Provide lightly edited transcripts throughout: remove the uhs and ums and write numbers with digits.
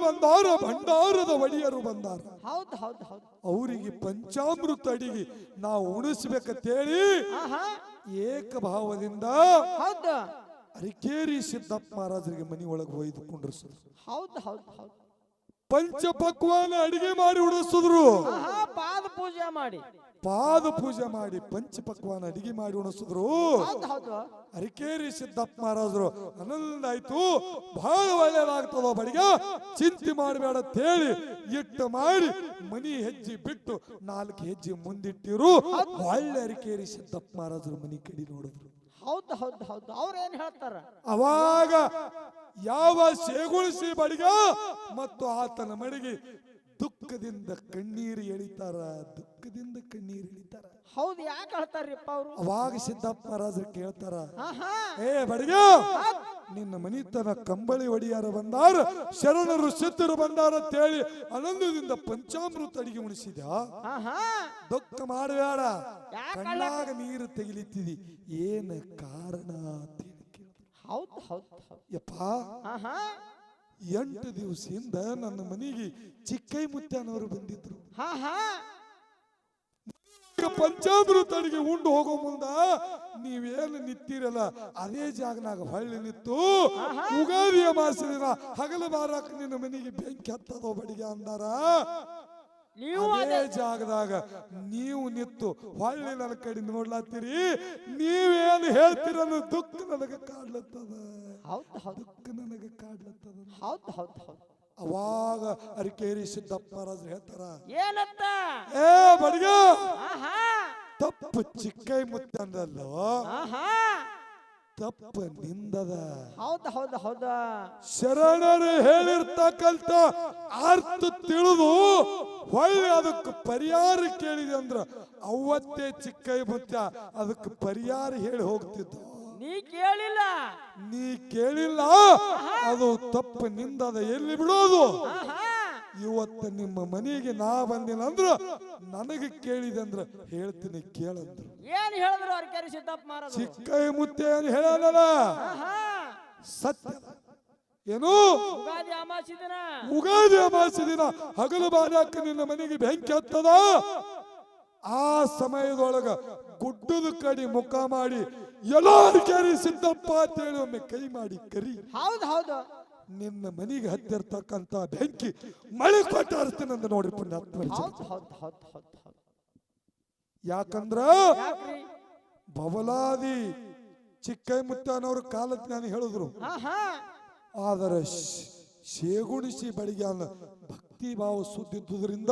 ಬಂದಾರ, ಭಂಡಾರದ ಒಡೆಯರು ಬಂದಾರ. ಹೌದು ಹೌದು ಹೌದು. ಅವರಿಗೆ ಪಂಚಾಮೃತ ಅಡಿಗೆ ನಾವು ಉಣಿಸ್ಬೇಕಂತೇಳಿ ಏಕಭಾವದಿಂದ ಹೌದು ಅರಿಕೇರಿ ಸಿದ್ದಪ್ಪ ಮಹಾರಾಜರಿಗೆ ಮನಿ ಒಳಗೆ ಒಯ್ದುಕೊಂಡ್ರು. ಹೌದು ಹೌದು ಹೌದು. ಪಂಚ ಪಕ್ವಾನ ಅಡಿಗೆ ಮಾಡಿ ಉಣಿಸಿದ್ರು. ಪಾದ ಪೂಜೆ ಮಾಡಿ ಪಂಚ ಪಕ್ವಾನ ಅಡಿಗೆ ಮಾಡಿ ಉಣಿಸಿದ್ರು. ಹೌದು ಹೌದು. ಅರಿಕೇರಿ ಸಿದ್ದಪ್ಪ ಮಹಾರಾಜರು ಆನಂದ ಆಯ್ತು, ಬಹಳ ಒಳ್ಳೆಯದಾಗ್ತದೋ ಬಡಿಗ, ಚಿಂತೆ ಮಾಡಬೇಡ ಅಂತ ಹೇಳಿ ಇಟ್ಟು ಮಾಡಿ ಮನಿ ಹೆಜ್ಜೆ ಬಿಟ್ಟು 4 ಹೆಜ್ಜೆ ಮುಂದಿಟ್ಟಿರು. ಒಳ್ಳೆ ಅರಿಕೇರಿ ಸಿದ್ದಪ್ಪ ಮಹಾರಾಜರು ಮನಿ ಕಡೆ ನೋಡಿದ್ರು. ಹೌದು ಹೌದು ಹೌದು. ಅವ್ರೇನ್ ಹೇಳ್ತಾರ? ಅವಾಗ ಯಾವ ಶೇಗುಳಿಸಿ ಬಡಿಗ ಮತ್ತು ಆತನ ಮಡಿಗೆ ದುಃಖದಿಂದ ಕಣ್ಣೀರು ಎಳಿತಾರ. ಹೌದು, ಯಾಕೆ ಹೇಳ್ತಾರ್ರಿಪ್ಪ ಅವರು? ಅವಾಗ ಸಿದ್ದಪ್ಪ ಮಹಾರಾಜರು ಕೇಳ್ತಾರ, ಏ ಬಡಿಗ, ನಿನ್ನ ಮನಿತನ ಕಂಬಳಿ ಒಡಿಯಾರ ಬಂದಾರ, ಶರಣರು ಸಿದ್ಧರು ಬಂದಾರ ಅಂತೇಳಿ ಆನಂದದಿಂದ ಪಂಚಾಮೃತ ಅಡಿಗೆ ಉಣಿಸಿದ. ದುಃಖ ಮಾಡಬೇಡ, ಕಣ್ಣಾಗ ನೀರು ತೆಗಿಲಿತ್ತಿದಿ, ಏನ ಕಾರಣ ಅಂತ ಹೌದು ಹೌದು. ಯಪ್ಪ, 8 ದಿವಸದಿಂದ ನನ್ನ ಮನೆಗೆ ಚಿಕ್ಕೈ ಮುತ್ಯಾನವರು ಬಂದಿದ್ರು. ಪಂಚಾಮೃತ ಅಡಿಗೆ ಉಂಡು ಹೋಗೋ ಮುಂದ ನೀವೇನು ನಿಂತಿರಲ್ಲ ಅದೇ ಜಾಗನಾಗ ಹೊಳ್ಳಿ ನಿಂತು ಉಗಾದಿಯ ಮಾಸದಿನ ಹಗಲು ಬಾರಕ್ ನಿನ್ನ ಮನೆಗೆ ಬೆಂಕಿ ಹತ್ತದೋ ಬಡಿಗೆ ಅಂದಾರ. ಅದೇ ಜಾಗದಾಗ ನೀವು ನಿಂತು ಹೊಳ್ಳಿ ನನ್ನ ಕಡೆ ನೋಡ್ಲಾತ್ತೀರಿ. ನೀವೇನು ಹೇಳ್ತೀರನ್ನು ದುಃಖ ನನಗೆ ಕಾಡ್ಲತ್ತದ. ಹೌದು ಹೌದು ಹೌದು. ಅವಾಗ ಅರಿಕೇರಿ ಸಿದ್ದಪ್ಪ ಮಹಾರಾಜರು ಹೇಳ್ತಾರ, ಏನಂತ? ಏ ಬಡಿಗ, ತಪ್ಪು ಚಿಕ್ಕೈ ಮುತ್ತಂದಲ್ಲೋ, ತಪ್ಪ ನಿಂದದ. ಹೌದು ಹೌದು ಹೌದ. ಶರಣರು ಹೇಳಿರ್ತಕ್ಕಂಥ ಅರ್ಥ ತಿಳಿದು ಹೊಳ್ಳಿ ಅದಕ್ಕೆ ಪರಿಹಾರ ಕೇಳಿದೆ ಅಂದ್ರ ಅವತ್ತೇ ಚಿಕ್ಕೈ ಮುತ್ಯ ಅದಕ್ಕೆ ಪರಿಹಾರ ಹೇಳಿ ಹೋಗ್ತಿದ್ದ. ನೀ ಕೇಳಿಲ್ಲ, ಅದು ತಪ್ಪು ನಿಂದದ. ಎಲ್ಲಿ ಬಿಡೋದು? ಇವತ್ತು ನಿಮ್ಮ ಮನೆಗೆ ನಾ ಬಂದಿನ ಅಂದ್ರ ನನಗೆ ಕೇಳಿದೆ ಅಂದ್ರ ಹೇಳ್ತೀನಿ ಕೇಳಂದ್ರು. ಏನ್ ಹೇಳಿದ್ರು ಅರಿಕೇರಿ ಸಿದ್ದಪ್ಪ ಮಹಾರಾಜರು? ಚಿಕ್ಕೈ ಮುತ್ಯ ಏನು ಹೇಳಲ್ಲ, ಸತ್ಯ. ಏನು? ಉಗಾದಿ ಅಮಾವಾಸ್ಯೆ ದಿನ ಹಗಲು ಬಾರಕ ನಿನ್ನ ಮನೆಗೆ ಬೆಂಕಿ ಹತ್ತದ. ಆ ಸಮಯದೊಳಗ ಗುಡ್ಡದ ಕಡೆ ಮುಖ ಮಾಡಿ ಎಲ್ಲಾರು ಕೇರಿ ಸಿದ್ದಪ್ಪ ಅಂತೇಳಿ ಒಮ್ಮೆ ಕೈ ಮಾಡಿ ಕರಿ. ಹೌದು ಹೌದು. ನಿನ್ನ ಮನೆಗೆ ಹತ್ತಿರ್ತಕ್ಕಂತ ಬೆಂಕಿ ಮಳೆ ಕೊಟ್ಟ ಅರ್ಸ್ತೇನಂದ ನೋಡ್ರಿ ಪುಣ್ಯಾತ್ಮ. ಯಾಕಂದ್ರ ಬಬಲಾದಿ ಚಿಕ್ಕೈ ಮುತ್ತನವ್ರ ಕಾಲಜ್ಞಾನಿ ಹೇಳಿದ್ರು. ಆದರೆ ಶೇಗುಣಿಸಿ ಬಡಿಗ್ಯಾನ ಭಕ್ತಿ ಭಾವ ಸುದ್ದಿದ್ದುದರಿಂದ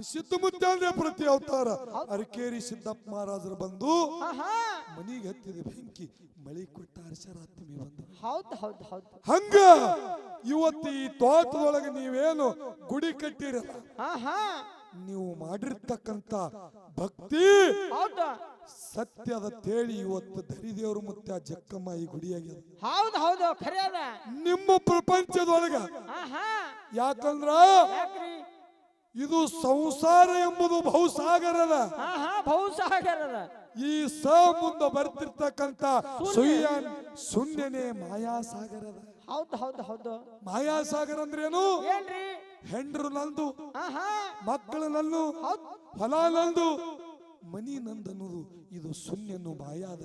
ಸಿದ್ಧ ಮುತ್ಯಾಂದ್ರ ಪ್ರತಿ ಅವತಾರ ಅರಿಕೇರಿ ಸಿದ್ದಪ್ಪ ಮಹಾರಾಜರು ಬಂದು ಮನಿಗೆ ಹತ್ತಿದ ಬೆಂಕಿ ಮಳಿ ಕೊಟ್ಟ ಹರ್ಷರಾತ್ಮಿ ಬಂದು. ಹಂಗ ಇವತ್ತು ಈ ತೋಟದೊಳಗೆ ನೀವೇನು ಗುಡಿ ಕಟ್ಟಿರಲ್ಲ, ನೀವು ಮಾಡಿರ್ತಕ್ಕಂತ ಭಕ್ತಿ ಸತ್ಯದ ತೇಳಿ ಇವತ್ತು ದರಿದೇವ್ರ ಮುತ್ಯ ಜಕ್ಕಮ್ಮ ಈ ಗುಡಿಯಾಗ್ಯದ. ನಿಮ್ಮ ಪ್ರಪಂಚದೊಳಗ. ಯಾಕಂದ್ರ ಇದು ಸಂಸಾರ ಎಂಬುದು ಬಹುಸಾಗರದ. ಈ ಸ ಮುಂದೆ ಬರ್ತಿರ್ತಕ್ಕಂತ ಶೂನ್ಯನೇ ಮಾಯಾಸಾಗರದ. ಮಾಯಾಸಾಗರ ಅಂದ್ರೇನು? ಹೆಂಡ್ರು ನಂದು, ಮಕ್ಕಳು ನಂದು, ಹೊಲ ನಂದು, ಮನಿ ನಂದನ್ನುವುದು ಇದು ಶೂನ್ಯನು ಮಾಯಾದ.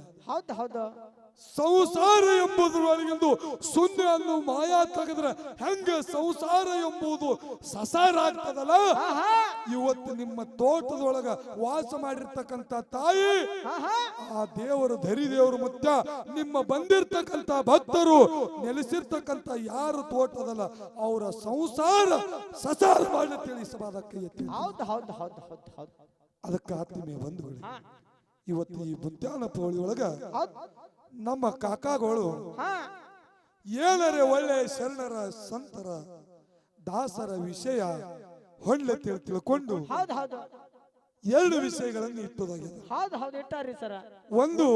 ಸಂಸಾರ ಎಂಬುದರೊಳಗಿಂದು ಶೂನ್ಯ ಅನ್ನು ಮಾಯಾ ತೆಗೆದ್ರೆ ಹೆಂಗ ಸಂಸಾರ ಎಂಬುದು ಸಸಾರ ಆಗ್ತದಲ್ಲ, ಇವತ್ತು ನಿಮ್ಮ ತೋಟದೊಳಗ ವಾಸ ಮಾಡಿರ್ತಕ್ಕಂತ ತಾಯಿ ಆ ದೇವರು ಧರಿದೇವರು ಮುತ್ಯ ನಿಮ್ಮ ಬಂದಿರ್ತಕ್ಕಂತ ಭಕ್ತರು ನೆಲೆಸಿರ್ತಕ್ಕಂತ ಯಾರು ತೋಟದಲ್ಲ ಅವರ ಸಂಸಾರ ಸಸಾರ ಮಾಡಿ ತಿಳಿಸಬಾರಕ್ಕೆ. ಅದಕ್ಕೆ ಆತ್ಮೀಯ ಬಂಧುಗಳು, ಇವತ್ತು ಈ ಬುದ್ಧಾನ ಪೌಳಿ ಒಳಗ ನಮ್ಮ ಕಾಕಾಗಳು ಏನರೆ ಒಳ್ಳೆ ಶರಣರ ಸಂತರ ದಾಸರ ವಿಷಯ ಹೊಳ್ಳೆ ತಿಳ್ಕೊಂಡು 2 ವಿಷಯಗಳನ್ನು ಇಟ್ಟದಾಗಿದೆ. ಒಂದು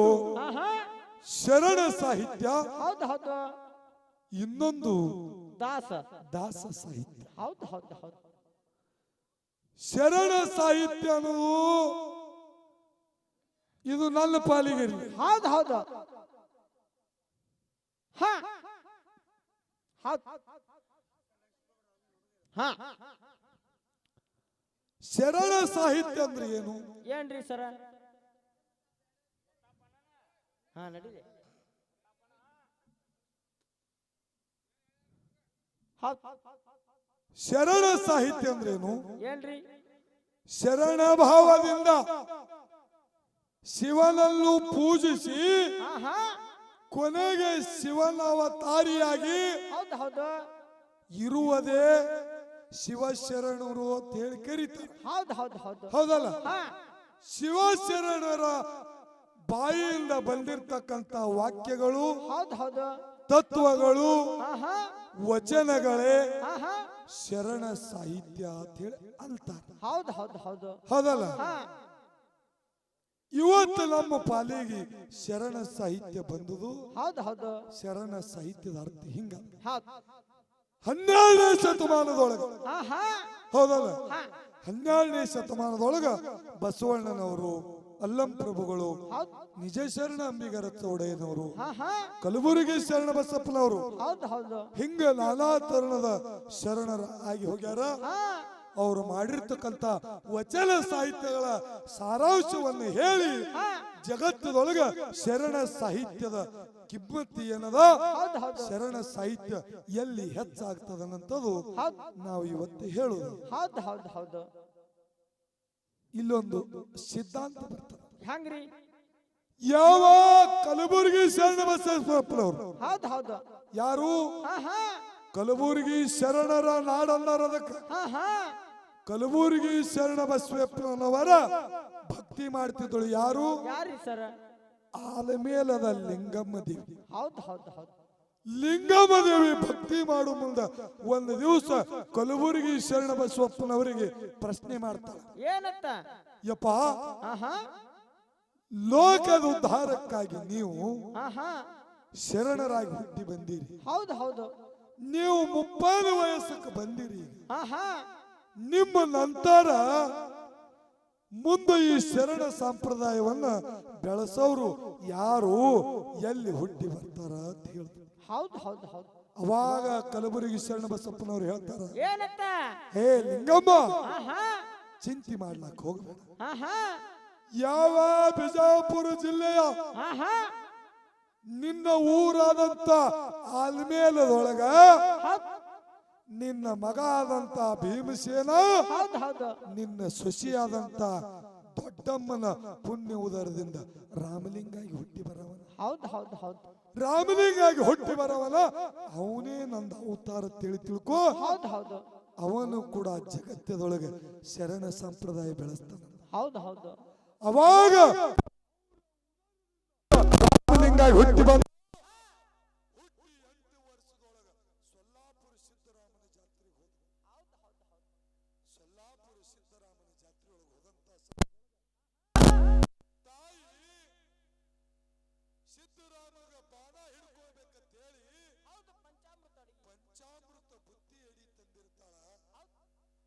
ಶರಣ ಸಾಹಿತ್ಯ, ಇನ್ನೊಂದು ದಾಸ ಸಾಹಿತ್ಯ. ಶರಣ ಸಾಹಿತ್ಯ ಅನ್ನೋದು ಇದು ನನ್ನ ಪಾಲಿಗೆ. ಹಾ ಶರಣ ಸಾಹಿತ್ಯ ಅಂದ್ರೆ ಏನು? ಏನ್ರಿ ಸರ? ಹಾ ನಡೀರಿ. ಶರಣ ಸಾಹಿತ್ಯ ಅಂದ್ರೆ ಏನು? ಏನ್ರಿ? ಶರಣ ಭಾವದಿಂದ ಶಿವನನ್ನು ಪೂಜಿಸಿ ಕೊನೆಗೆ ಶಿವನ ಅವತಾರಿಯಾಗಿ ಹೌದು ಹೌದು ಇರುವುದೇ ಶಿವಶರಣರು ಅಂತ ಹೇಳಿ ಕರೀತಾರೆ. ಹೌದು ಹೌದು ಹೌದು ಹೌದಲ್ಲ? ಹಾ ಶಿವಶರಣರ ಬಾಯಿಯಿಂದ ಬಂದಿರತಕ್ಕಂತ ವಾಕ್ಯಗಳು, ಹೌದು ಹೌದು ತತ್ವಗಳು, ಆಹಾ ವಚನಗಳೇ ಆಹಾ ಶರಣ ಸಾಹಿತ್ಯ ಅಂತ ಹೇಳಿ ಅಂತಾರೆ. ಹೌದು ಹೌದು ಹೌದು ಹೌದಲ್ಲ? ಹಾ ಇವತ್ತು ನಮ್ಮ ಪಾಲಿಗೆ ಶರಣ ಸಾಹಿತ್ಯ ಬಂದುದು. ಹೌದು ಹೌದು ಶರಣ ಸಾಹಿತ್ಯದ ಅರ್ಥ ಹಿಂಗ. ಹೌದು 12ನೇ ಶತಮಾನದೊಳಗ, ಆಹಾ ಹೌದಲ್ಲ? ಹಾ 12ನೇ ಶತಮಾನದೊಳಗ ಬಸವಣ್ಣನವರು, ಅಲ್ಲಂ ಪ್ರಭುಗಳು, ಹೌದು ನಿಜ ಶರಣ ಅಂಬಿಗರ ಚೌಡಯ್ಯನವರು, ಆಹಾ ಕಲಬುರಗಿ ಶರಣ ಬಸಪ್ಪನವರು, ಹೌದು ಹೌದು ಹಿಂಗ ನಾನಾ ತರುಣದ ಶರಣರ ಆಗಿ ಹೋಗ್ಯಾರ. ಹಾ ಅವರು ಮಾಡಿರ್ತಕ್ಕಂಥ ವಚನ ಸಾಹಿತ್ಯಗಳ ಸಾರಾಂಶವನ್ನು ಹೇಳಿ ಜಗತ್ತದೊಳಗ ಶರಣ ಸಾಹಿತ್ಯದ ಕಿಮ್ಮತ್ತಿ ಏನದ, ಹೌದು ಹೌದು ಶರಣ ಸಾಹಿತ್ಯ ಎಲ್ಲಿ ಹೆಚ್ಚಾಗ್ತದನ್ನಂಥದ್ದು ಹೌದು ನಾವು ಇವತ್ತು ಹೇಳುದು. ಹೌದು ಹೌದು ಹೌದು ಇಲ್ಲೊಂದು ಸಿದ್ಧಾಂತ ಬರ್ತದೆ. ಹಂಗ್ರಿ? ಯಾವ ಕಲಬುರಗಿ ಶರಣ ಬಸಪ್ಪನವರು ಹೌದು ಹೌದು ಯಾರು? ಆಹಾ ಕಲಬುರಗಿ ಶರಣರ ನಾಡನ್ನೋದಕ್ಕೆ ಆಹಾ ಕಲಬುರಗಿ ಶರಣ ಬಸವಪ್ಪನವರ ಭಕ್ತಿ ಮಾಡ್ತಿದ್ದಳು ಯಾರು? ಯಾರಿ ಸರ? ಆಲಮೇಲದ ಲಿಂಗಮ್ಮ ದೇವಿ. ಹೌದು ಹೌದು ಹೌದು ಲಿಂಗಮ್ಮ ದೇವಿ ಭಕ್ತಿ ಮಾಡು ಮುಂದ ಒಂದು ದಿವಸ ಕಲಬುರಗಿ ಶರಣ ಬಸವಪ್ಪನವರಿಗೆ ಪ್ರಶ್ನೆ ಮಾಡ್ತಾಳೆ. ಏನತ್ತ? ಯಪ್ಪ, ಆಹಾ ಲೋಕದ ಉದ್ಧಾರಕ್ಕಾಗಿ ನೀವು ಆಹಾ ಶರಣರಾಗಿ ಹುಟ್ಟಿ ಬಂದಿರಿ. ಹೌದು ಹೌದು ನೀವು 30 ವಯಸ್ಸಕ್ಕೆ ಬಂದಿರಿ. ಆಹಾ ನಿಮ್ಮ ನಂತರ ಮುಂದೆ ಈ ಶರಣ ಸಂಪ್ರದಾಯವನ್ನ ಬೆಳೆಸೋರು ಯಾರು, ಎಲ್ಲಿ ಹುಟ್ಟಿ ಬರ್ತಾರ ಅಂತ ಹೇಳ್ತಾರೆ. ಹೌದು ಹೌದು ಹೌದು ಅವಾಗ ಕಲಬುರಗಿ ಶರಣ ಬಸಪ್ಪನವ್ರು ಹೇಳ್ತಾರ, ಏನತ್ತ? ಹೇ ಲಿಂಗಮ್ಮ, ಆಹಾ ಚಿಂತೆ ಮಾಡ್ಲಾಕ್ ಹೋಗ್ಬೇಡ. ಆಹಾ ಯಾವ ಬಿಜಾಪುರ ಜಿಲ್ಲೆಯ ಆಹಾ ನಿನ್ನ ಊರಾದಂತ ಆಲ್ಮೇಲದೊಳಗ ಹೌದು ನಿನ್ನ ಮಗ ಆದಂತ ಭೀಮಸೇನ, ಹೌದು ಹೌದು ನಿನ್ನ ಸೊಸೆಯಾದಂತ ದೊಡ್ಡಮ್ಮನ ಪುಣ್ಯ ಉದರದಿಂದ ರಾಮಲಿಂಗಾಗಿ ಹುಟ್ಟಿ ಬರವನ. ಹೌದು ಹೌದು ಹೌದು ರಾಮಲಿಂಗಾಗಿ ಹುಟ್ಟಿ ಬರವನ ಅವನೇ ನಂದ ಅವತಾರ ತಿಳ್ಕೊ. ಹೌದು ಹೌದು ಅವನು ಕೂಡ ಜಗತ್ತದೊಳಗೆ ಶರಣ ಸಂಪ್ರದಾಯ ಬೆಳೆಸ್ತಾನ. ಹೌದು ಹೌದು ಅವಾಗ ರಾಮಲಿಂಗಾಗಿ ಹುಟ್ಟಿ ಬಂದ ಸಿದ್ದರಾಮಗ ಬಾಣ ಹಿಡ್ಕೋಬೇಕಂತೇಳಿ ಪಂಚಾಮೃತ ಬುತ್ತಿ ಎಡಿ ತಂದಿರ್ತಾಳ.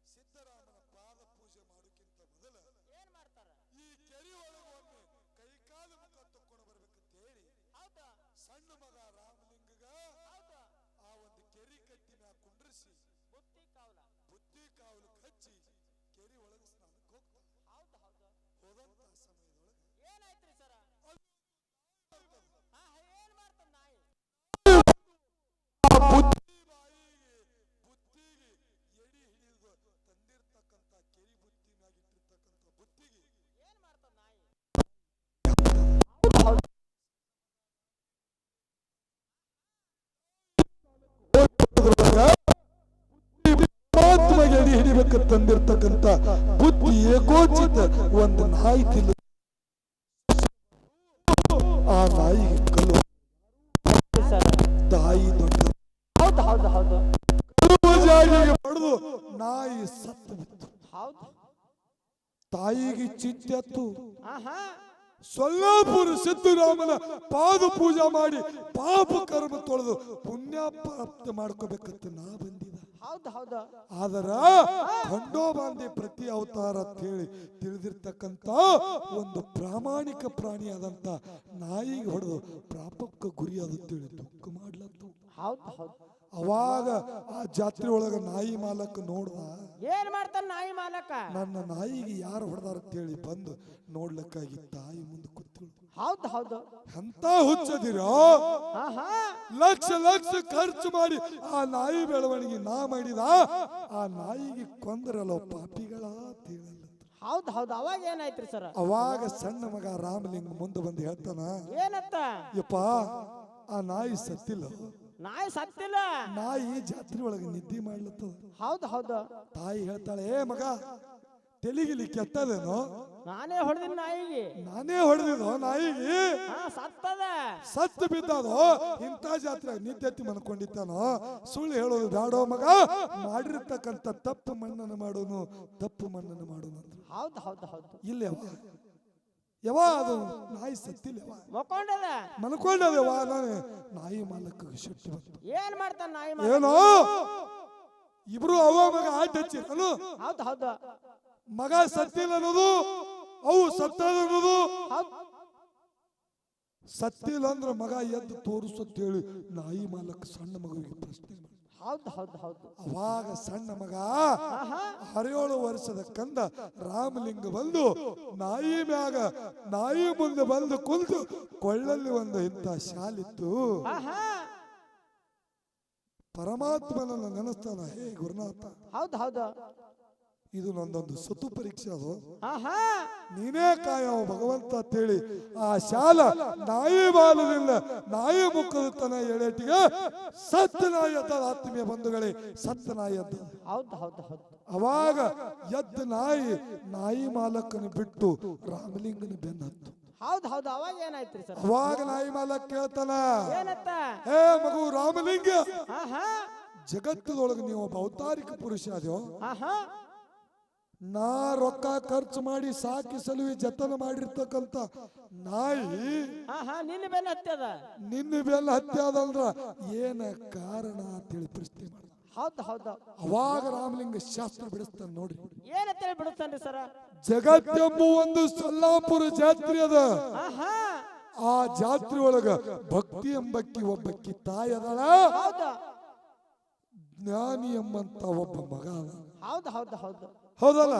ಸಿದ್ದರಾಮನ ಪಾದ ಪೂಜೆ ಮಾಡೋಕ್ಕಿಂತ ಮೊದಲ ಏನ್ ಮಾಡ್ತಾರ? ಈ ಕೆರಿ ಒಳಗೊಮ್ಮೆ ಕೈಕಾಲು ಮುಖ ತಕ್ಕೊಂಡು ಬರ್ಬೇಕಂತೇಳಿ ಸಣ್ಣ ಮಗ ರಾಮಲಿಂಗಗ ಆ ಒಂದು ಕೆರಿ ಕಟ್ಟಿ ಮ್ಯಾಗ ಕುಂಡ್ರಿಸಿ ಬುತ್ತಿ ಕಾವಲು ಹಚ್ಚಿ ಕೆರಿ ಒಳಗೆ ಸ್ನಾನಕ್ಕೆ ಹೋಗ್ತಾನೆ. ಹೋದಂತ ಸಮಯದೊಳಗೆ ಏನಾಯ್ತ್ರಿ ಸರ? ಏನ್ ಮಾಡ್ತಾನ ನಾಯಿ? ಬುತ್ತಿಗೆ ಎಡಿ ಹಿಡಿದು ತಂದಿರ್ತಕ್ಕಂಥ ಕೆರಿ ಬುತ್ತಿ ಮ್ಯಾಗಿಟ್ಟಿರ್ತಕ್ಕಂಥ ಬುತ್ತಿಗೆ ಏನ್ ಮಾಡ್ತಾನ ನಾಯಿ? ಪರಮಾತ್ಮಗೆ ಎಡಿ ಹಿಡಿಬೇಕು ತಂದಿರ್ತಕ್ಕಂಥ ಬುದ್ಧಿ ಏಕೋಚಿತ ಒಂದು ನಾಯಿ ತಿನ್ನು. ಆ ನಾಯಿಗೆ ಕಲ್ಲು ತಾಯಿ ದೊಡ್ಡ ಹೌದು ಹೌದು ಹೌದು ಜಾಗಿಗೆ ಪಡೆದು ನಾಯಿ ಸತ್ತು ಬಿತ್ತು. ಹೌದು ತಾಯಿಗೆ ಚಿಂತೆತ್ತು. ಆಹಾ ಸೊಲ್ಲಾಪುರ ಸಿದ್ದರಾಮನ ಪಾದ ಪೂಜಾ ಮಾಡಿ ಪಾಪ ಕರ್ಮ ತೊಳೆದು ಪುಣ್ಯ ಪ್ರಾಪ್ತಿ ಮಾಡ್ಕೋಬೇಕಂತ ನಾ ಬಂದಿದ. ಹೌದು ಹೌದು ಆದರ ಖಂಡೋಬಾಂಧಿ ಪ್ರತಿ ಅವತಾರ ಅಂತ ಹೇಳಿ ತಿಳಿದಿರ್ತಕ್ಕಂಥ ಒಂದು ಪ್ರಾಮಾಣಿಕ ಪ್ರಾಣಿಯಾದಂತ ನಾಯಿಗೆ ಹೊಡೆದು ಪಾಪಕ್ಕೆ ಗುರಿಯಾದ ತಿಳಿ ದುಃಖ ಮಾಡ್ಲತ್ತು. ಹೌದು ಹೌದು ಅವಾಗ ಆ ಜಾತ್ರೆ ಒಳಗ ನಾಯಿ ಮಾಲಕ್ ನೋಡ್ದ, ಏನ್ ಮಾಡ್ತಾನ ನಾಯಿ ಮಾಲಕ? ನನ್ನ ನಾಯಿಗೆ ಯಾರು ಹೊಡೆದಾರ ಅಂತೇಳಿ ಬಂದು ನೋಡ್ಲಿಕ್ಕಾಗಿ ತಾಯಿ ಮುಂದೆ ಕೂತಿಳು. ಹೌದು ಹೌದು. ಎಂತ ಹುಚ್ಚದಿರೋ, ಆಹಾ ಲಕ್ಷ ಲಕ್ಷ ಖರ್ಚು ಮಾಡಿ ಆ ನಾಯಿ ಬೆಳವಣಿಗೆ ನಾ ಮಾಡಿದ, ಆ ನಾಯಿಗೆ ಕೊಂದ್ರಲ್ಲ ಪಾಪಿಗಳ ತಿಳಿಲ್ಲ. ಹೌದು ಹೌದು. ಅವಾಗ ಏನಾಯ್ತ್ರಿ ಸರ್? ಅವಾಗ ಸಣ್ಣ ಮಗ ರಾಮಲಿಂಗ ಮುಂದೆ ಬಂದು ಹೇಳ್ತಾನ, ಏನತ್ತ? ಯಪ್ಪ ಆ ನಾಯಿ ಸತ್ತಿಲ್ಲ, ನಾಯಿ ಸತ್ತಿಲ್ಲ, ನಾಯಿ ಜಾತ್ರೆ ಒಳಗೆ ನಿದ್ದೆ ಮಾಡ್ಲತ್ತದ. ಹೌದು ಹೌದು. ತಾಯಿ ಹೇಳ್ತಾಳೆ, ಏ ಮಗ ತೆಲಿಗಿಲಿ ಕೆಟ್ಟದೇನೋ, ನಾನೇ ಹೊಡೆದಿನ ನಾಯಿಗೆ. ನಾನೇ ಹೊಡೆದಿದ್ದೋ ನಾಯಿಗೆ, ಸತ್ತದ, ಸತ್ತು ಬಿದ್ದದೋ, ಇಂಥ ಜಾತ್ರೆ ನಿದ್ದೆತ್ತಿ ಮನ್ಕೊಂಡಿದ್ದಾನೋ, ಸುಳ್ಳು ಹೇಳೋದು ಬ್ಯಾಡೋ ಮಗ, ಮಾಡಿರ್ತಕ್ಕಂಥ ತಪ್ಪು ಮಣ್ಣನ್ನು ಮಾಡೋನು, ತಪ್ಪು ಮಣ್ಣನ್ನು ಮಾಡೋನು ಅಂದ್ರು. ಹೌದು ಹೌದು ಹೌದು. ಇಲ್ಲ ಯಾವ ಅದು ನಾಯಿ ಸತ್ತಿಲ್ಲ, ಮಕ್ಕೊಂಡದ, ಮನ್ಕೊಂಡದವ. ನಾನು ನಾಯಿ ಮಾಲಕ್ಕ ಶಕ್ತಿ ಬಂತು. ಏನ್ ಮಾಡ್ತಾನ ನಾಯಿ ಏನೋ ಇಬ್ರು ಅವ ಮಗ ಆಟ ಹಚ್ಚಿರನು. ಹೌದು ಹೌದು. ಮಗ ಸತ್ತಿಲ್ಲ ಅನ್ನೋದು, ಅವು ಸತ್ತದ ಅನ್ನೋದು. ಸತ್ತಿಲ್ಲ ಅಂದ್ರೆ ಮಗ ಎದ್ದು ತೋರಿಸಂತೇಳಿ ನಾಯಿ ಮಾಲಕ್ ಸಣ್ಣ ಮಗುವಿಗೆ ಪ್ರಶ್ನೆ ಮಾಡಿ. ಹೌದು ಹೌದು ಹೌದು. ಅವಾಗ ಸಣ್ಣ ಮಗ 17 ವರ್ಷದ ಕಂದ ರಾಮಲಿಂಗ ಬಂದು ನಾಯಿ ಮ್ಯಾಗ ನಾಯಿ ಮುಂದೆ ಬಂದು ಕುಂತು ಕೊಳ್ಳಲ್ಲಿ ಒಂದು ಇಂಥ ಶಾಲಿತ್ತು. ಪರಮಾತ್ಮನನ್ನ ನೆನೆಸ್ತಾನ, ಹೇ ಗುರುನಾಥ, ಹೌದು ಹೌದು, ಇದು ನಂದೊಂದು ಸತು ಪರೀಕ್ಷೆ, ಅದು ಆಹಾ ನೀನೇ ಕಾಯವ ಭಗವಂತ ಅಂತೇಳಿ ಆ ಶಾಲ ನಾಯಿ ಬಾಲದಿಂದ ನಾಯಿ ಮುಖದ ತನ ಎಳೆಟಿಗೆ ಸತ್ತ ನಾಯಿ ಎದ್ದ. ಆತ್ಮೀಯ ಬಂಧುಗಳೇ, ಸತ್ತ ನಾಯಿ ಎದ್ದ. ಹೌದು ಹೌದು ಹೌದು. ಅವಾಗ ಎದ್ದ ನಾಯಿ ನಾಯಿ ಮಾಲಕನ ಬಿಟ್ಟು ರಾಮಲಿಂಗನ ಬೆನ್ನ ಹತ್ತು. ಹೌದು ಹೌದು. ಅವಾಗ ಏನಾಯ್ತ್ರಿ ಸರ್? ಅವಾಗ ನಾಯಿ ಮಾಲಕ್ ಕೇಳ್ತಾನ, ಏನತ್ತ? ಏ ಮಗು ರಾಮಲಿಂಗ, ಆಹಾ ಜಗತ್ತದೊಳಗೆ ನೀವು ಒಬ್ಬ ಅವತಾರಿಕ ಪುರುಷ ಅದ್ಯೋ, ಆಹಾ ನಾ ರೊಕ್ಕ ಖರ್ಚು ಮಾಡಿ ಸಾಕಿ ಸಲುವಿ ಜತನ ಮಾಡಿರ್ತಕ್ಕಂಥ ನಾಯಿ ಆಹಾ ನಿನ್ನ ಬೆನ್ನ ಹತ್ಯದ, ನಿನ್ನ ಬೆಲ್ಲ ಹತ್ಯಾದಂದ್ರ ಏನ ಕಾರಣ ಅಂತೇಳಿ ಪ್ರಶ್ನೆ ಮಾಡಿ. ಹೌದು ಹೌದು. ಅವಾಗ ರಾಮಲಿಂಗ ಶಾಸ್ತ್ರ ಬಿಡಿಸ್ತಾನೆ ನೋಡ್ರಿ. ಏನಂತೇಳಿ ಬಿಡುತ್ತಾನ್ರಿ ಸರ? ಜಗತ್ತೆಂಬು ಒಂದು ಸೊಲ್ಲಾಪುರ ಜಾತ್ರೆ ಅದ. ಆಹಾ ಆ ಜಾತ್ರೆ ಒಳಗ ಭಕ್ತಿ ಎಂಬಕ್ಕಿ ಒಬ್ಬಕ್ಕಿ ತಾಯಿ ಅದಳ, ಹೌದು. ಜ್ಞಾನಿ ಎಂಬಂತ ಒಬ್ಬ ಮಗ ಅದ. ಹೌದು ಹೌದು ಹೌದು. ಹೌದಲ್ಲ?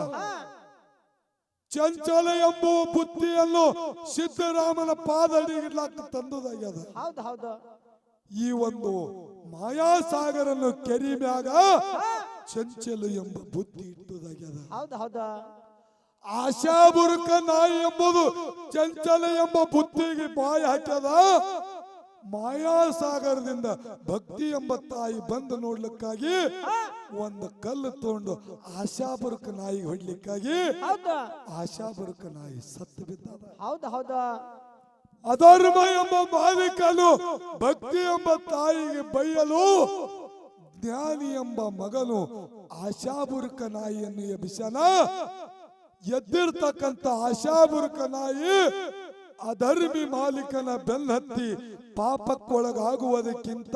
ಚಂಚಲ ಎಂಬುವ ಬುದ್ಧಿಯನ್ನು ಸಿದ್ದರಾಮನ ಪಾದಡಿಗಿಡ್ಲಾಕ ತಂದುದಾಗ್ಯದ. ಹೌದು ಹೌದು. ಈ ಒಂದು ಮಾಯಾಸಾಗರನ್ನು ಕೆರಿ ಮ್ಯಾಗ ಚಂಚಲ ಎಂಬ ಬುದ್ಧಿ ಇಟ್ಟುದಾಗ್ಯದ. ಹೌದು ಹೌದು. ಆಶಾಬುರುಕ ನಾಯಿ ಎಂಬುದು ಚಂಚಲ ಎಂಬ ಬುದ್ಧಿಗೆ ಬಾಯಿ ಹಾಕ್ಯದ. ಮಾಯಾಸಾಗರದಿಂದ ಭಕ್ತಿ ಎಂಬ ತಾಯಿ ಬಂದು ನೋಡ್ಲಿಕ್ಕಾಗಿ ಒಂದು ಕಲ್ಲು ತಗೊಂಡು ಆಶಾಬುರುಕ ನಾಯಿ ಹೊಡ್ಲಿಕ್ಕಾಗಿ ಆಶಾಬುರುಕ ನಾಯಿ ಸತ್ತು ಬಿದ್ದದ. ಹೌದು ಹೌದು. ಅಧರ್ಮ ಎಂಬ ಮಾಲೀಕನು ಭಕ್ತಿ ಎಂಬ ತಾಯಿಗೆ ಬೈಯಲು ಜ್ಞಾನಿ ಎಂಬ ಮಗನು ಆಶಾಬುರುಕ ನಾಯಿಯನ್ನು ಎಬ್ಬಿಸನ. ಎದ್ದಿರ್ತಕ್ಕಂಥ ಆಶಾಬುರುಕ ನಾಯಿ ಅಧರ್ಮಿ ಮಾಲೀಕನ ಬೆನ್ನತ್ತಿ ಪಾಪಕ್ಕೊಳಗಾಗುವುದಕ್ಕಿಂತ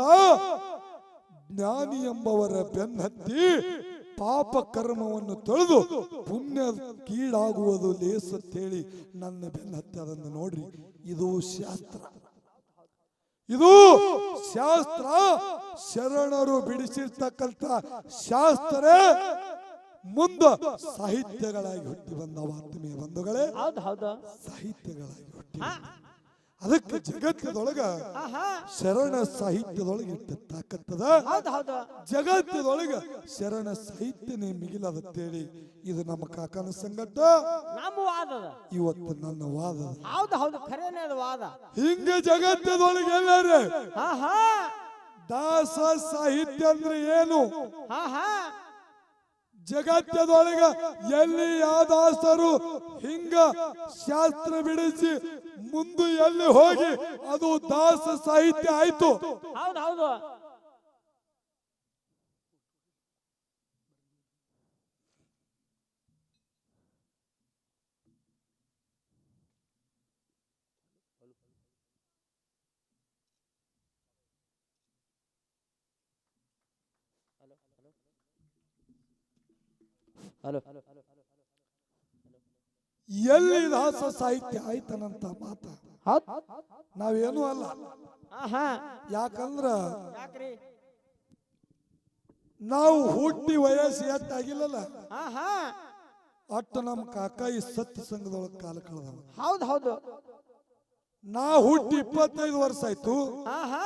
ಜ್ಞಾನಿ ಎಂಬವರ ಬೆನ್ನತ್ತಿ ಪಾಪ ಕರ್ಮವನ್ನು ತೊಳೆದು ಪುಣ್ಯ ಕೀಡಾಗುವುದು ಲೇಸತ್ತೇಳಿ ನನ್ನ ಬೆನ್ನತ್ತಿ. ಅದನ್ನು ನೋಡ್ರಿ, ಇದು ಶಾಸ್ತ್ರ, ಇದು ಶಾಸ್ತ್ರ. ಶರಣರು ಬಿಡಿಸಿರ್ತಕ್ಕಂಥ ಶಾಸ್ತ್ರ ಮುಂದ ಸಾಹಿತ್ಯಗಳಾಗಿ ಹುಟ್ಟಿ ಬಂದವ. ಆತ್ಮೀಯ ಬಂಧುಗಳೇ, ಸಾಹಿತ್ಯಗಳಾಗಿ ಹುಟ್ಟಿ ಅದಕ್ಕೆ ಜಗತ್ತದೊಳಗ ಶರಣ ಸಾಹಿತ್ಯದೊಳಗೆ ಇಟ್ಟ ತಾಕತ್ತದ. ಜಗತ್ತದೊಳಗ ಶರಣ ಸಾಹಿತ್ಯನೇ ಮಿಗಿಲದತ್ತೇಳಿ ಇದು ನಮ್ಮ ಕಾಕನ ಸಂಗಟ, ನಮ್ಮ ವಾದದ, ಇವತ್ತು ನನ್ನ ವಾದ. ಹೌದು ಖರೇನೆ ಅದು ವಾದ. ಹಿಂಗ ಜಗತ್ತದೊಳಗೆ ಎಲ್ಲಾರೆ ದಾಸ ಸಾಹಿತ್ಯ ಅಂದ್ರೆ ಏನು? ಜಗತ್ತದೊಳಗ ಎಲ್ಲಿ ಯಾದಾಸರು ಹಿಂಗ ಶಾಸ್ತ್ರ ಬಿಡಿಸಿ ಮುಂದೆ ಎಲ್ಲಿ ಹೋಗಿ ಅದು ದಾಸ ಸಾಹಿತ್ಯ ಆಯ್ತು. ಹೌದು. ಎಲ್ಲಿ ದಾಸ ಸಾಹಿತ್ಯ ಆಯ್ತನಂತ ಮಾತ ನಾವೇನು ಅಲ್ಲ. ಯಾಕಂದ್ರ ನಾವು ಹುಟ್ಟಿ ವಯಸ್ಸು ಎಷ್ಟಾಗಿಲ್ಲಲ್ಲ ಹಾ ಹಾ ಅಟ್ಟು ನಮ್ಮ ಕಾಕ ಈ ಸತ್ಯ ಸಂಘದೊಳಗೆ ಕಾಲ ಕಳೆದವ. ಹೌದು ಹೌದು ನಾ ಹುಟ್ಟಿ 25 ವರ್ಷ ಆಯ್ತು. ಹಾ ಹಾ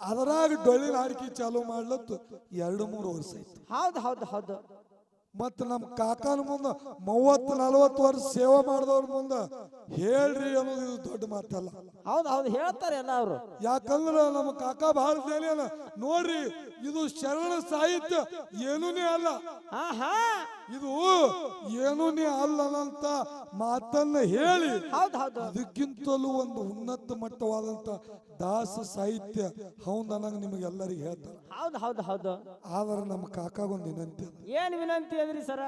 ಅದರಾಗ ಡೊಳ್ಳಿನ ಹಾಡಿಕೆ ಚಾಲು ಮಾಡ್ಲತ್ತು 2-3 ವರ್ಷ ಆಯ್ತು. ಹೌದು ಹೌದು ಹೌದು ಮತ್ತ ನಮ್ಮ ಕಾಕನ ಮುಂದ 30-40 ವರ್ಷ ಸೇವೆ ಮಾಡಿದವ್ರ ಮುಂದ ಹೇಳ್ರಿ ಅನ್ನೋದು ಇದು ದೊಡ್ಡ ಮಾತಲ್ಲ. ಹೌದು ಹೌದು ಹೇಳ್ತಾರೆ ಎಲ್ಲ ಅವರು. ಯಾಕಂದ್ರ ನಮ್ಮ ಕಾಕ ಬಹಳ ದೇಲಿಯನ ನೋಡ್ರಿ, ಇದು ಶರಣ ಸಾಹಿತ್ಯ ಏನೂನೇ ಅಲ್ಲ. ಹಾ ಹಾ ಇದು ಏನೂನೇ ಅಲ್ಲ ಅಂತ ಮಾತನ್ನ ಹೇಳಿ ಹೌದು ಹೌದು ಅದಕ್ಕಿಂತಲೂ ಒಂದು ಉನ್ನತ ಮಟ್ಟವಾದಂತ ದಾಸ ಸಾಹಿತ್ಯ ಹೌದು ಅನ್ನಂಗ ನಿಮಗೆಲ್ಲರಿಗೆ ಹೇಳ್ತಾರೆ. ಹೌದು ಹೌದು ಹೌದು ಆದ್ರೆ ನಮ್ಮ ಕಾಕಾಗೊಂದು ವಿನಂತಿ ಅದ. ಏನ್ ವಿನಂತಿ ಅದ್ರಿ ಸರ?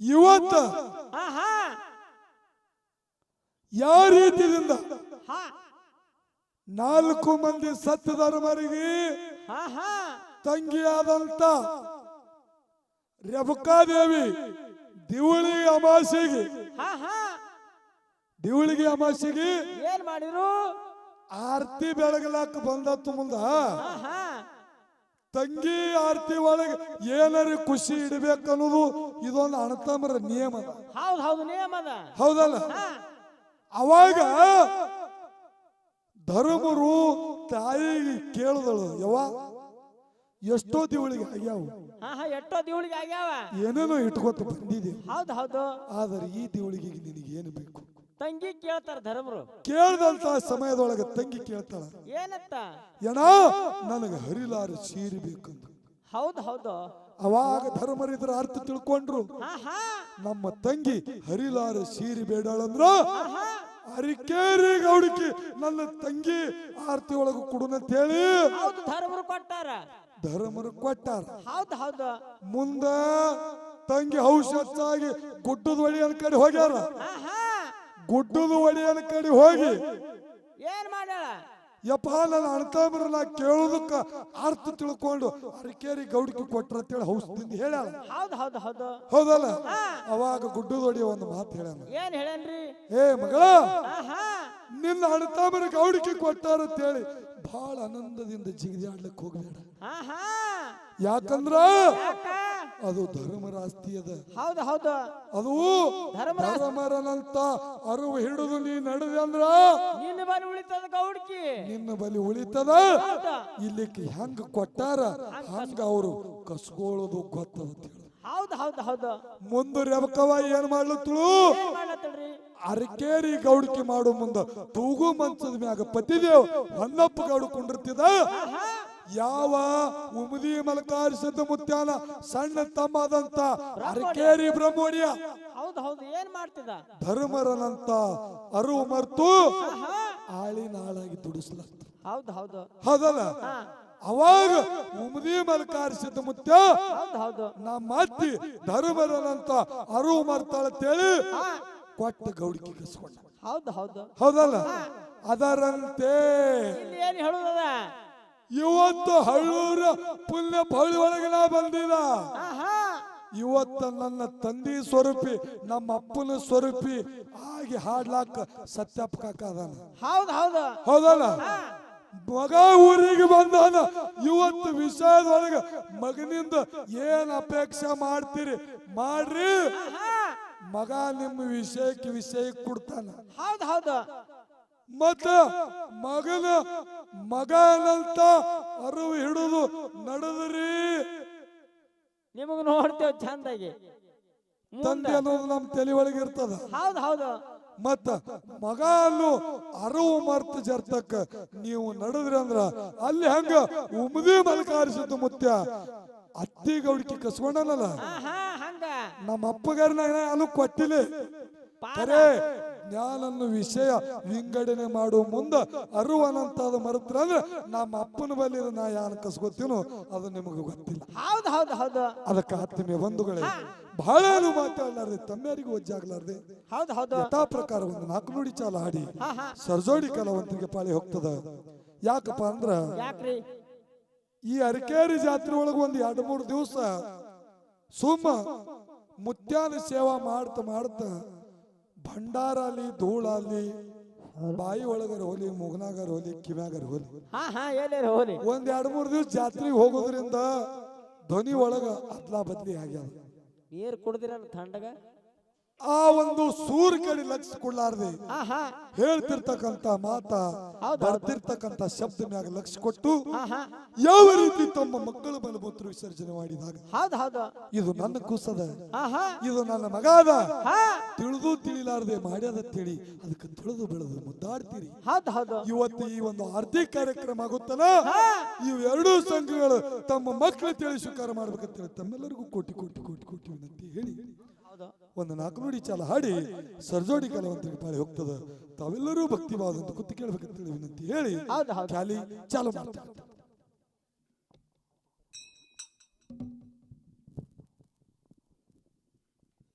ಇವತ್ತ ಹಾ ಹಾ ಯಾವ ರೀತಿಯಿಂದ ಹಾ 4 ಮಂದಿ ಸತ್ಯ ಧರ್ಮರಿಗೆ ಹಾ ಹಾ ತಂಗಿಯಾದಂತ ರೇಬುಕಾದೇವಿ ದಿವಳಿಗೆ ಅಮಾಸೆಗೆ ಹಾ ಹಾ ಏನ್ ಮಾಡಿರು? ಆರತಿ ಬೆಳಗಲಾಕ ಬಂದತ್ತು ಮುಂದ ಹಾ ಹಾ ತಂಗಿ ಆರತಿ ಒಳಗೆ ಏನಾರ ಖುಷಿ ಇಡಬೇಕನ್ನೋದು ಇದೊಂದು ಅಣತಮ್ಮರ ನಿಯಮ ಅದ. ಹೌದು ಹೌದು ನಿಯಮ ಅದ. ಹೌದಲ್ಲ? ಅವಾಗ ಧರ್ಮರು ತಾಯಿಗೆ ಕೇಳಿದಳು, ಯವ್ವ ಎಷ್ಟೋ ದಿವಳಿಗೆ ಆಗ್ಯಾವ, ಹಾ ಹಾ ಎಷ್ಟೋ ದಿವಳಿಗೆ ಆಗ್ಯಾವ, ಏನೇನೋ ಇಟ್ಕೊತ ಬಂದಿದೆ. ಹೌದು ಹೌದು ಆದ್ರೆ ಈ ದಿವಳಿಗೆ ನಿನಗೆ ಏನು ಬೇಕು? ತಂಗಿ ಕೇಳ್ತಾರ ಧರ್ಮರು. ಕೇಳ್ದಂತ ಸಮಯದೊಳಗೆ ತಂಗಿ ಕೇಳ್ತಾಳ, ಏನತ್ತ? ಏನ ನನಗೆ ಹರಿಲಾರ ಸೀರೆ ಬೇಕಂತ. ಹೌದು ಹೌದು ಅವಾಗ ಧರ್ಮರಿದ್ರ ಅರ್ಥ ತಿಳ್ಕೊಂಡ್ರು. ಹಾ ಹಾ ನಮ್ಮ ತಂಗಿ ಹರಿಲಾರ ಸೀರೆ ಬೇಡಾಳಂದ್ರ ಅರಿಕೇರಿ ಗೌಡಿಕೆ ನನ್ನ ತಂಗಿ ಆರತಿ ಒಳಗ ಕೊಡುನಂತ ಹೇಳಿ ಹೌದು ಧರ್ಮರು ಕೊಟ್ಟಾರ. ಧರ್ಮರು ಕೊಟ್ಟಾರ. ಹೌದು ಹೌದು ಮುಂದ ತಂಗಿ ಔಷಧಾಗಿ ಗುಡ್ಡದ ಒಡೆಯನ ಕಡೆ ಹೋಗ್ಯಾರ. ಹಾ ಹಾ ಗುಡ್ಡದ ಒಡೆಯನ ಕಡೆ ಹೋಗಿ ಏನ್ ಮಾಡ್ಯಾಳ? ಯಪ್ಪ ನನ್ನ ಅಣ್ತಂಬ್ರನ್ನ ಕೇಳೋದಕ್ಕ ಅರ್ಥ ತಿಳ್ಕೊಂಡು ಅರಿಕೇರಿ ಗೌಡಿಕೆ ಕೊಟ್ರ ಅಂತೇಳಿ ಔಷಧಿಂದ ಹೇಳ್ಯಾಳ. ಹೌದು ಹೌದು ಹೌದು ಹೌದಲ್ಲ? ಅವಾಗ ಗುಡ್ಡದ ಒಡೆಯ ಒಂದು ಮಾತು ಹೇಳ್ಯಾನ, ಏನ್ ಹೇಳೇನ್ರಿ? ಏ ಮಗಳ, ಹಾ ಹಾ ನಿನ್ನ ಅಣ್ತಂಬ್ರ ಗೌಡಿಕೆ ಕೊಟ್ಟಾರ ಅಂತೇಳಿ ಬಹಳ ಆನಂದದಿಂದ ಜಿಗಿದಾಡ್ಲಿಕ್ಕೆ ಹೋಗ್ಬೇಡ. ಹಾ ಹಾ ಯಾಕಂದ್ರ ಯಾಕ? ಅದು ಧರ್ಮರ ಆಸ್ತಿ ಅದ. ಹೌದು ಹೌದು ಅದು ಧರ್ಮರನಂತ ಅರಿವು ಹಿಡಿದು ನೀ ನಡೆದೆ ಅಂದ್ರ ನಿನ್ನ ಬಲಿ ಉಳಿತದ ಗೌಡ್ಕಿ, ನಿನ್ನ ಬಲಿ ಉಳಿತದ. ಇಲ್ಲಿಕ್ಕೆ ಹೆಂಗ ಕೊಟ್ಟಾರ ಹಂಗ ಅವರು ಕಸ್ಕೊಳ್ಳೋದು ಗೊತ್ತದ. ಹೌದು ಹೌದು ಹೌದು ಮುಂದೆ ರೆಬಕವ ಏನ್ ಮಾಡ್ಲತ್ತಳು? ಏನ್ ಮಾಡ್ಲತ್ತಳ್ರಿ? ಅರಕೇರಿ ಗೌಡಿಕೆ ಮಾಡೋ ಮುಂದ ತೂಗು ಮಂಚದ ಮ್ಯಾಗ ಪತಿದೇವ್ ಹೊನ್ನಪ್ಪ ಗೌಡ ಕುಂಡಿರ್ತಿದ. ಯಾವ ಉಮದಿ ಮಲಕಾರಿಸಿದ ಮುತ್ಯಾನ ಸಣ್ಣ ತಮ್ಮದಂತ ಅರಕೇರಿ ಬ್ರಹ್ಮೋಡಿಯ ಹೌದು ಹೌದು ಏನ್ ಮಾಡ್ತಿದ? ಧರ್ಮರನಂತ ಅರಿವು ಮರ್ತು ಆಳಿನಾಳಾಗಿ ದುಡಿಸ್ಲತ್ತ. ಹೌದು ಹೌದು ಹೌದಲ್ಲ? ಅವಾಗ ಉಮದಿ ಮಲಕಾರಿಸಿದ ಮುತ್ಯ ಹೌದು ಹೌದು ನಮ್ಮ ಅತ್ತಿ ಧರ್ಮರನಂತ ಅರಿವು ಮರ್ತಾಳಂತೇಳಿ ಕೊಟ್ಟ ಗೌಡಿಕೆ ಕಸ್ಕೊಂಡ. ಹೌದು ಹೌದು ಹೌದಲ್ಲ? ಅದರಂತೆ ಇಲ್ಲಿ ಏನ್ ಹೇಳುದದ? ಇವತ್ತು ಹಳ್ಳೂರ ಪುಣ್ಯ ಪೌಳಿ ಒಳಗೆ ನಾ ಬಂದಿದ. ಇವತ್ತ ನನ್ನ ತಂದಿ ಸ್ವರೂಪಿ ನಮ್ಮ ಅಪ್ಪನ ಸ್ವರೂಪಿ ಆಗಿ ಹಾಡ್ಲಾಕ ಸತ್ಯಪ್ಪ ಕಾಕ ಅದಾನ. ಹೌದು ಹೌದು ಹೌದಲ್ಲ? ಮಗ ಊರಿಗೆ ಬಂದಾನ. ಇವತ್ತು ವಿಷಯದೊಳಗ ಮಗನಿಂದ ಏನ್ ಅಪೇಕ್ಷೆ ಮಾಡ್ತೀರಿ ಮಾಡ್ರಿ, ಮಗ ನಿಮ್ಮ ವಿಷಯ ಕೊಡ್ತಾನ. ಹೌದು ಹೌದು ಮತ್ತ ಮಗನಂತ ಅರಿವು ಹಿಡಿದು ನಡೆದ್ರಿ ನಿಮಗ್ ನೋಡ್ತೇವ್ ಚಂದಾಗಿ. ತಂದೆ ಅನ್ನೋದು ನಮ್ಮ ತಲೆ ಒಳಗೆ ಇರ್ತದ. ಹೌದು ಹೌದು ಮತ್ತ ಮಗ ಅನ್ನು ಅರಿವು ಮರ್ತ ಜರ್ತಕ್ಕ ನೀವು ನಡೆದ್ರಿ ಅಂದ್ರ ಅಲ್ಲಿ ಹಂಗ ಉಮದಿ ಮಲಕಾರಿಸಿದ ಮುತ್ಯ ಅತ್ತಿ ಗೌಡಿಕೆ ಕಸ್ಕೊಂಡನಲ್ಲ, ನಮ್ಮ ಅಪ್ಪಗಾರನ ಅನು ಕೊಟ್ಟಿಲ್ಲ. ಖರೆ ಜ್ಞಾನನ್ನು ವಿಷಯ ವಿಂಗಡಣೆ ಮಾಡುವ ಮುಂದ ಅರುವನಂತಾದ ಮರತ್ರ ಅಂದ್ರೆ ನಮ್ಮ ಅಪ್ಪನ ಬಲ್ಲಿ ನಾ ಯಾನ್ ಕಸ್ಕೊತೀನೋ ಅದು ನಿಮಗೆ ಗೊತ್ತಿಲ್ಲ. ಹೌದು ಹೌದು ಹೌದು ಅದಕ್ಕೆ ಆತ್ಮೀಯ ಬಂಧುಗಳೇ, ಬಹಳ ಮಾತಾಡ್ಲಾರ್ದೆ ತಮ್ಮ್ಯಾರಿಗೂ ಒಜ್ಜಾಗ್ಲಾರ್ದೆ ಹೌದು ಹೌದು ಯಥಾ ಪ್ರಕಾರ ಒಂದು 4 ನುಡಿ ಚಾಲ ಹಾಡಿ ಸರ್ಜೋಡಿ ಕಲಾವಂತರಿಗೆ ಪಾಳಿ ಹೋಗ್ತದ. ಯಾಕಪ್ಪ ಅಂದ್ರ ಯಾಕ್ರಿ? ಈ ಅರಕೇರಿ ಜಾತ್ರೆ ಒಳಗ ಒಂದು 2-3 ದಿವಸ ಸುಮ್ಮ ಮುತ್ಯಾನ ಸೇವಾ ಮಾಡ್ತಾ ಭಂಡಾರ ಅಲ್ಲಿ ಧೂಳಲ್ಲಿ ಬಾಯಿ ಒಳಗರ ಹೋಲಿ ಮುಗನಾಗರ ಹೋಲಿ ಕಿವ್ಯಾಗರ ಹೋಲಿ ಹಾ ಹಾ ಎಲ್ಲೇರಿ ಹೋರಿ ಒಂದ್ 2-3 ದಿವಸ ಜಾತ್ರೆಗೆ ಹೋಗೋದ್ರಿಂದ ಧ್ವನಿ ಒಳಗ ಅದ್ಲಾ ಬದ್ಲಿ ಆಗ್ಯಾವ. ನೀರ್ ಕುಡ್ದಿರ ಥಂಡಗ ಆ ಒಂದು ಸೂರ್ ಕಡೆ ಲಕ್ಷ ಕೊಡ್ಲಾರ್ದೆ ಹಾ ಹಾ ಹೇಳ್ತಿರ್ತಕ್ಕಂತ ಮಾತ ಹೌದು. ಬರ್ತಿರ್ತಕ್ಕಂತ ಶಬ್ದ ಮ್ಯಾಗ ಲಕ್ಷ ಕೊಟ್ಟು ಹಾ ಹಾ ಯಾವ ರೀತಿ ತಮ್ಮ ಮಕ್ಕಳ ಮಲಮೂತ್ರ ವಿಸರ್ಜನೆ ಮಾಡಿದಾಗ ಹೌದು ಇದು ನನ್ನ ಕೂಸದ, ಹಾ ಹಾ ಇದು ನನ್ನ ಮಗಾದ, ಹಾ ತಿಳಿದು ತಿಳಿಲಾರ್ದೆ ಮಾಡ್ಯದ ತಿಳಿ ಅದಕ್ಕೆ ತಿಳಿದು ಬೆಳೆದು ಮುದ್ದಾಡ್ತೀರಿ. ಹೌದು ಇವತ್ತು ಈ ಒಂದು ಆರತಿ ಕಾರ್ಯಕ್ರಮ ಆಗುತ್ತಲ್ಲ, ಇವು ಎರಡೂ ಸಂಘಗಳು ತಮ್ಮ ಮಕ್ಕಳ ತಿಳಿ ಸ್ವೀಕಾರ ಮಾಡ್ಬೇಕಂತೇಳಿ ತಮ್ಮೆಲ್ಲರಿಗೂ ಕೋಟಿ ಕೋಟಿ ಕೋಟಿ ಕೋಟಿ ವಿನಂತಿ ಹೇಳಿ ಒಂದು 4 ನುಡಿ ಚಾಲ ಹಾಡಿ ಸರ್ಜೋಡಿ ಕಲಾವಂತರಿಗೆ ಪಾಳಿ ಹೋಗ್ತದ. ತಾವೆಲ್ಲರೂ ಭಕ್ತಿ ಭಾವದಿಂದ ಕುತ್ತು ಕೇಳ್ಬೇಕಂತೇಳಿ ವಿನಂತಿ ಹೇಳಿ ಹೌದು ಚಾಲಿ ಚಾಲು ಮಾಡ್ತಾರೆ.